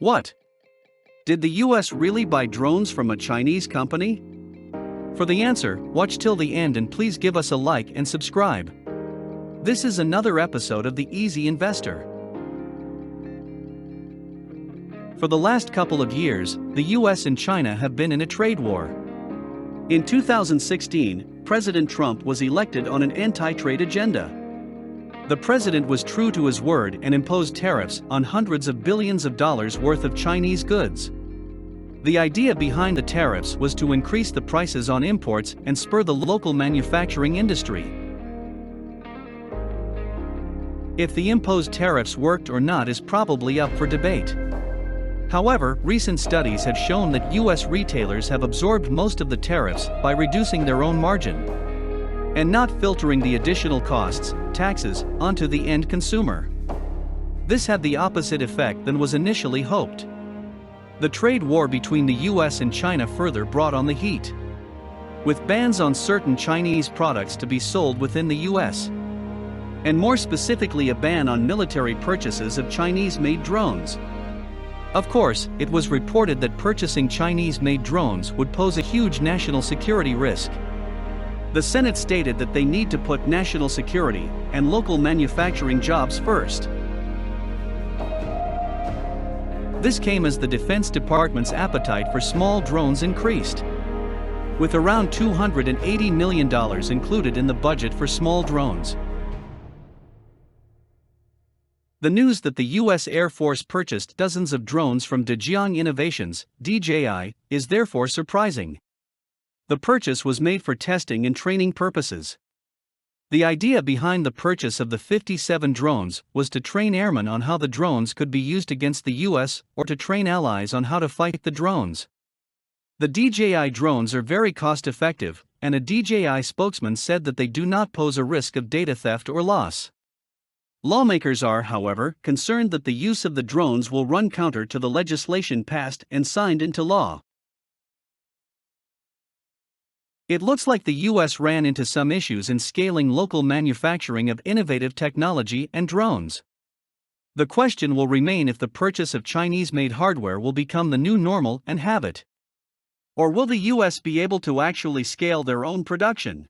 What? Did the US really buy drones from a Chinese company? For the answer, watch till the end and please give us a like and subscribe. This is another episode of The Easy Investor. For the last couple of years, the US and China have been in a trade war. In 2016, President Trump was elected on an anti-trade agenda. The president was true to his word and imposed tariffs on hundreds of billions of dollars worth of Chinese goods. The idea behind the tariffs was to increase the prices on imports and spur the local manufacturing industry. If the imposed tariffs worked or not is probably up for debate. However, recent studies have shown that US retailers have absorbed most of the tariffs by reducing their own margin and not filtering the additional costs, taxes, onto the end consumer. This had the opposite effect than was initially hoped. The trade war between the US and China further brought on the heat, with bans on certain Chinese products to be sold within the US, and more specifically a ban on military purchases of Chinese-made drones. Of course, it was reported that purchasing Chinese-made drones would pose a huge national security risk. The Senate stated that they need to put national security and local manufacturing jobs first. This came as the Defense Department's appetite for small drones increased, with around $280 million included in the budget for small drones. The news that the U.S. Air Force purchased dozens of drones from Dejiang Innovations, DJI, is therefore surprising. The purchase was made for testing and training purposes. The idea behind the purchase of the 57 drones was to train airmen on how the drones could be used against the US or to train allies on how to fight the drones. The DJI drones are very cost-effective, and a DJI spokesman said that they do not pose a risk of data theft or loss. Lawmakers are, however, concerned that the use of the drones will run counter to the legislation passed and signed into law. It looks like the US ran into some issues in scaling local manufacturing of innovative technology and drones. The question will remain if the purchase of Chinese-made hardware will become the new normal and habit. Or will the US be able to actually scale their own production?